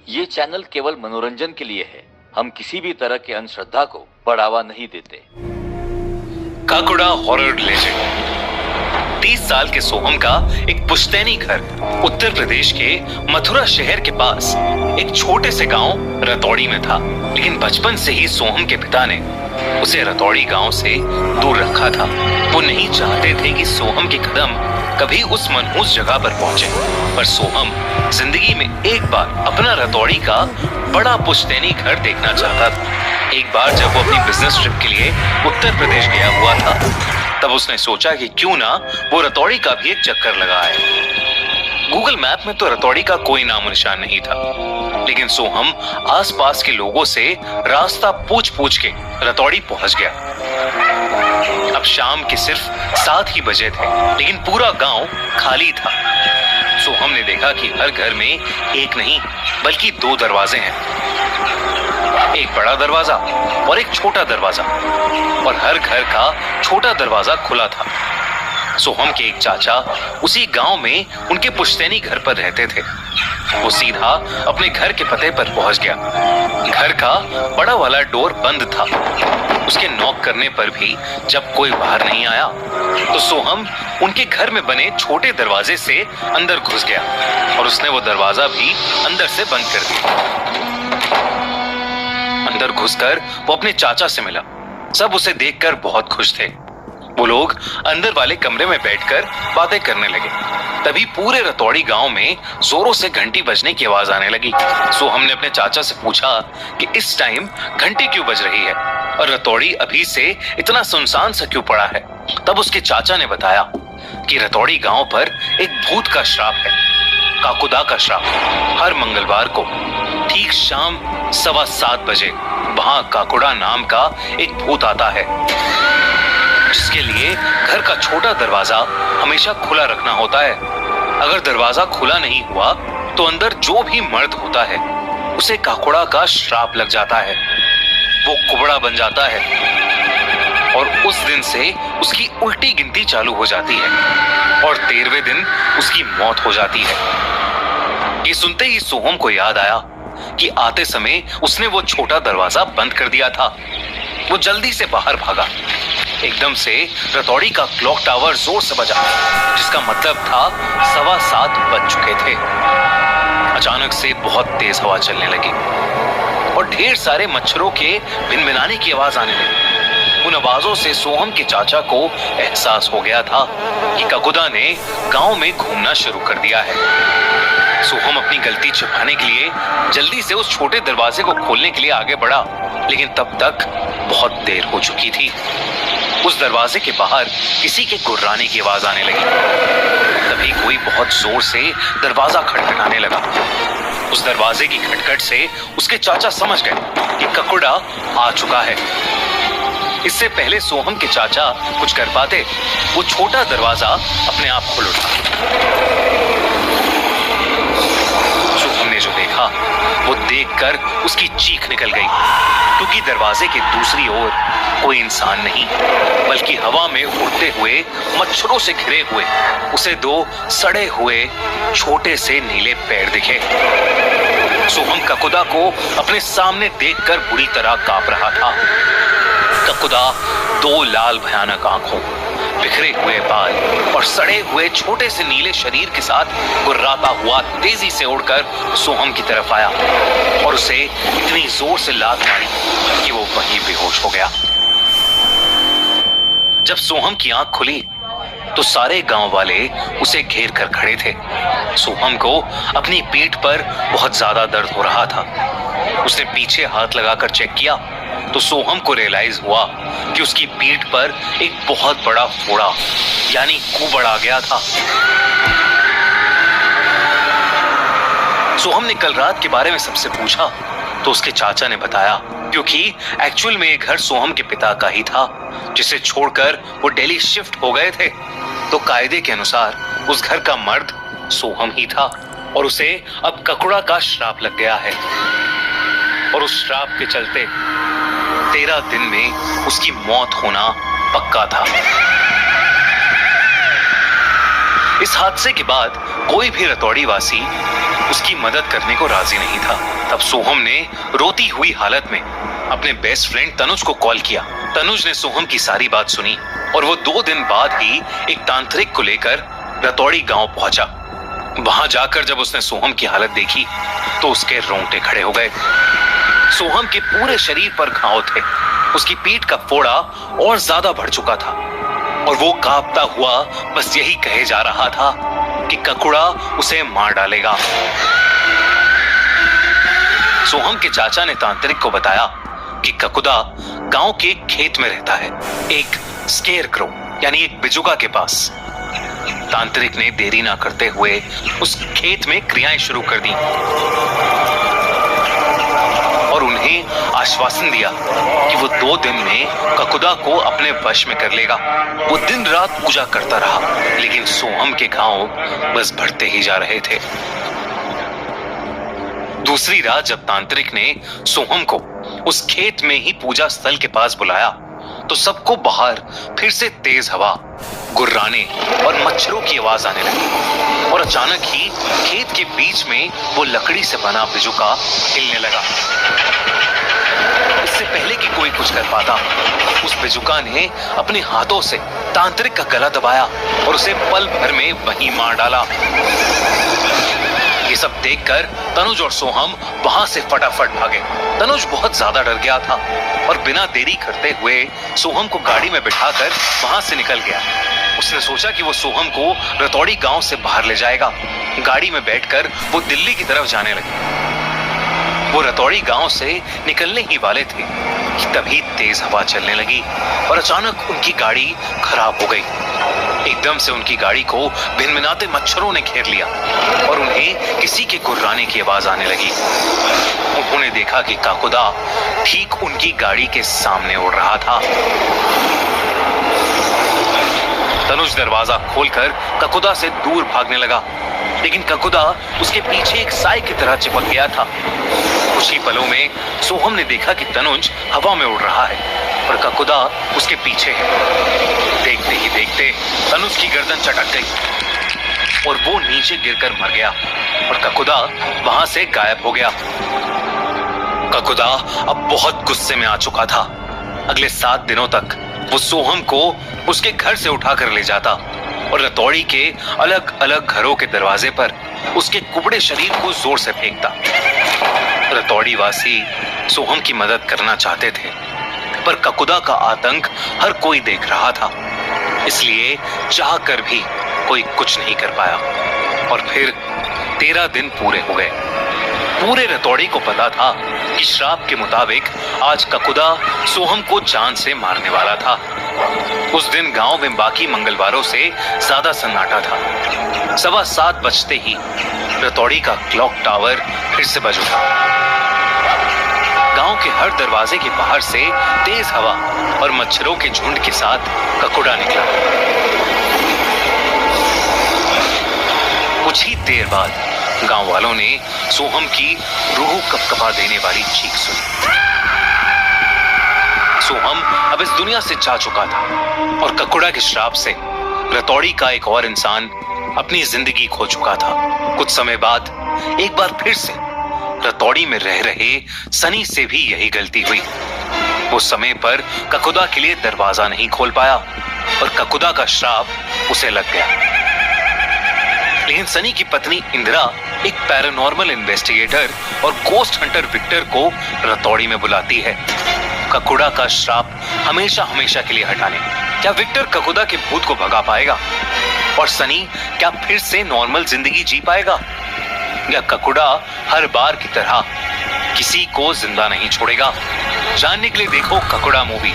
ये चैनल केवल मनोरंजन के लिए है। हम किसी भी तरह के अंधश्रद्धा को बढ़ावा नहीं देते। Kakoda horror legend. 30 साल के सोहम का एक पुश्तैनी घर उत्तर प्रदेश के मथुरा शहर के पास एक छोटे से गांव रतौड़ी में था। लेकिन बचपन से ही सोहम के पिता ने उसे रतौड़ी गांव से दूर रखा था। वो नहीं चाहते थे कि सोहम के कदम कभी उस मनहूस जगह पर पहुंचे। पर सोहम जिंदगी में एक बार अपना रतौड़ी का बड़ा पुश्तैनी घर देखना चाहता था। एक बार जब वो अपनी बिजनेस ट्रिप के लिए उत्तर प्रदेश गया हुआ था, तब उसने सोचा कि क्यों ना वो रतौड़ी का भी एक चक्कर लगाए। गूगल मैप में तो रतौड़ी का कोई नामो निशान नहीं था, लेकिन सोहम आसपास के लोगों से रास्ता पूछ पूछ के रतौड़ी पहुंच गया। अब शाम के सिर्फ 7 ही बजे थे, लेकिन पूरा गांव खाली था। सोहम ने देखा कि हर घर में एक नहीं बल्कि 2 दरवाजे हैं, एक बड़ा दरवाजा और एक छोटा दरवाजा, और हर घर का छोटा दरवाजा खुला था। सोहम के एक चाचा उसी गांव में उनके पुश्तैनी घर पर रहते थे। वो सीधा अपने घर के पते पर पहुंच गया। घर का बड़ा वाला डोर बंद था। उसके नॉक करने पर भी जब कोई बाहर नहीं आया, तो सोहम उनके घर में बने छोटे दरवाजे से अंदर घुस गया और उसने वो दरवाजा भी अंदर से बंद कर दिया। अंदर घुसकर वो अपने चाचा से मिला। सब उसे देखकर बहुत खुश थे। वो लोग अंदर वाले कमरे में बैठकर बातें करने लगे। तभी पूरे रतौड़ी गांव में जोरों से घंटी बजने की आवाज आने लगी। सोहम ने अपने चाचा से पूछा कि इस टाइम घंटी क्यों बज रही है और रतौड़ी अभी से इतना सुनसान सा क्यों पड़ा है। तब उसके चाचा ने बताया कि रतौड़ी गांव पर एक भूत का श्राप है, काकुदा का श्राप। हर मंगलवार को ठीक शाम 7:15 बजे वहां काकुड़ा नाम का एक भूत आता है, जिसके लिए घर का छोटा दरवाजा हमेशा खुला रखना होता है। अगर दरवाजा खुला नहीं हुआ तो अंदर जो भी मर्द होता है उसे काकुड़ा का श्राप लग जाता है। वो कुबड़ा बन जाता है और उस दिन से उसकी उल्टी गिनती चालू हो जाती है और 13वें दिन उसकी मौत हो जाती है। ये सुनते ही सोहम को याद आया कि आते समय उसने वो छोटा दरवाजा बंद कर दिया था। वो जल्दी से बाहर भागा। एकदम से रतौड़ी का क्लॉक टावर जोर से बजा, जिसका मतलब था 7:15 बज चुके थे। अचानक से बहुत तेज हवा चलने लगी और ढेर सारे मच्छरों के भिनभिनाने की आवाज आने लगी। उन आवाजों से सोहम के चाचा को एहसास हो गया था कि काकुदा ने गांव में घूमना शुरू कर दिया है। सोहम अपनी गलती छिपाने के लिए जल्दी से उस छोटे दरवाजे को खोलने के लिए आगे बढ़ा, लेकिन तब तक बहुत देर हो चुकी थी। उस दरवाजे के बाहर किसी के गुर्राने की आवाज आने लगी। तभी कोई बहुत जोर से दरवाजा खटखटाने लगा। उस दरवाजे की खटखट से उसके चाचा समझ गए कि काकुड़ा आ चुका है। इससे पहले सोहम के चाचा कुछ कर पाते, वो छोटा दरवाजा अपने आप खुल उठा। सोहम ने जो देखा वो देखकर उसकी चीख निकल गई, क्योंकि दरवाजे के दूसरी ओर कोई इंसान नहीं बल्कि हवा में उड़ते हुए मच्छरों से घिरे हुए उसे 2 सड़े हुए छोटे से नीले पैर दिखे। सोहम काकुदा को अपने सामने देखकर बुरी तरह कांप रहा था। काकुदा 2 लाल भयानक आंखों, बिखरे हुए बाल और सड़े हुए छोटे से नीले शरीर के साथ गुर्राता हुआ तेजी से उड़कर सोहम की तरफ आया और उसे इतनी जोर से लात मारी कि वो वहीं बेहोश हो गया। जब सोहम की आंख खुली तो सारे गांव वाले उसे घेर कर खड़े थे। सोहम को अपनी पीठ पर बहुत ज्यादा दर्द हो रहा था। उसने पीछे हाथ लगाकर चेक किया तो सोहम को रियलाइज हुआ कि उसकी पीठ पर एक बहुत बड़ा फोड़ा यानी कुबड़ आ गया था। सोहम ने कल रात के बारे में सबसे पूछा तो उसके चाचा ने बताया, क्योंकि एक्चुअल में ये घर सोहम के पिता का ही था, जिसे छोड़कर वो दिल्ली शिफ्ट हो गए थे। तो कायदे के अनुसार उस घर का मर्द सोहम ही था और उसे अब काकुड़ा का श्राप लग गया है। और उस श्राप के चलते 13 दिन में उसकी मौत होना पक्का था। इस हादसे के बाद कोई भी रतौड़ी वासी उसकी मदद करने को राजी नहीं था। तब सोहम ने रोती हुई हालत में अपने बेस्ट फ्रेंड तनुज को कॉल किया। तनुज ने सोहम की सारी बात सुनी और वो 2 दिन बाद ही एक तांत्रिक को लेकर रतौड़ी गांव पहुंचा। वहां जाकर जब उसने सोहम की हालत देखी तो उसके रोंगटे खड़े हो गए। सोहम के पूरे शरीर पर घाव थे, उसकी पीठ का फोड़ा और ज्यादा बढ़ चुका था और वो कांपता हुआ बस यही कहे जा रहा था कि ककुड़ा उसे मार डालेगा। सोहम के चाचा ने तांत्रिक को बताया कि ककुदा गांव के एक खेत में रहता है, एक स्केयरक्रो यानी एक बिजुगा के पास। तांत्रिक ने देरी ना करते हुए उस खेत में क्रियाएं शुरू कर दी और उन्हें आश्वासन दिया कि वो 2 दिन में ककुदा को अपने वश में कर लेगा। वो दिन रात पूजा करता रहा, लेकिन सोहम के घाव बस बढ़ते ही जा रहे थे। दूसरी रात जब तांत्रिक ने सोहम को उस खेत में ही पूजा स्थल के पास बुलाया तो सबको बाहर फिर से तेज हवा, गुर्राने और मच्छरों की आवाज आने लगी और अचानक ही खेत के बीच में वो लकड़ी से बना बिजुका हिलने लगा। इससे पहले कि कोई कुछ कर पाता, उस बिजुका ने अपने हाथों से तांत्रिक का गला दबाया और उसे पल भर में वहीं मार डाला। ये सब देखकर तनुज और सोहम वहां से फटाफट भागे। तनुज बहुत ज्यादा डर गया था और बिना देरी करते हुए सोहम को गाड़ी में बिठाकर वहां से निकल गया। उसने सोचा कि वो सोहम को रतौड़ी गांव से बाहर ले जाएगा। गाड़ी में बैठकर वो दिल्ली की तरफ जाने लगे। वो रतौड़ी गांव से निकलने ही वाले थे कि तभी तेज हवा चलने लगी और अचानक उनकी गाड़ी खराब हो गई। एकदम से उनकी गाड़ी को भिनभिनाते मच्छरों ने घेर लिया और उन्हें किसी के गुर्राने की आवाज आने लगी। उन्होंने देखा कि काकुदा ठीक उनकी गाड़ी के सामने उड़ रहा था। तनुज दरवाजा खोलकर ककुदा से दूर भागने लगा, लेकिन ककुदा उसके पीछे एक साए की तरह चिपक गया था। कुछ ही पलों में सोहम ने देखा कि तनुज हवा में उड़ रहा है और ककुदा उसके पीछे है। देखते ही देखते तनुज की गर्दन चटक गई और वो नीचे गिरकर मर गया और ककुदा वहां से गायब हो गया। ककुदा अब बहुत गुस्से में आ चुका था। अगले 7 दिनों तक वो सोहम को उसके घर से उठाकर ले जाता और रतौड़ी के अलग अलग घरों के दरवाजे पर उसके कुबड़े शरीर को जोर से फेंकता। रतौड़ी वासी सोहम की मदद करना चाहते थे, पर ककुदा का आतंक हर कोई देख रहा था, इसलिए चाह कर भी कोई कुछ नहीं कर पाया। और फिर 13 दिन पूरे हो गए। पूरे रतौड़ी को पता था कि श्राप के मुताबिक आज ककुदा सोहम को जान से मारने वाला था। उस दिन गांव में बाकी मंगलवारों से ज्यादा सन्नाटा था। 7:15 बजते ही रतौड़ी का क्लॉक टावर फिर से बज उठा। गांव के हर दरवाजे के बाहर से तेज हवा और मच्छरों के झुंड के साथ ककुड़ा निकला। कुछ ही देर बाद गांव वालों ने सोहम की रूह कपकपा देने वाली चीख सुनी। सोहम अब इस दुनिया से जा चुका था और ककुड़ा के श्राप से रतौड़ी का एक और इंसान अपनी जिंदगी खो चुका था। कुछ समय बाद एक बार फिर से रतौड़ी में रह रहे सनी से भी यही गलती हुई। वो समय पर ककुदा के लिए दरवाजा नहीं खोल पाया और ककुदा का श्राप उसे लग गया। लेकिन सनी की पत्नी इंदिरा एक पैरानॉर्मल इन्वेस्टिगेटर और गोस्ट हंटर विक्टर को रतौड़ी में बुलाती है, ककुड़ा का श्राप हमेशा हमेशा के लिए हटाने। क्या विक्टर ककुदा के भूत को भगा पाएगा और सनी क्या फिर से नॉर्मल जिंदगी जी पाएगा, या ककुड़ा हर बार की तरह किसी को जिंदा नहीं छोड़ेगा? जानने के लिए देखो ककुड़ा मूवी।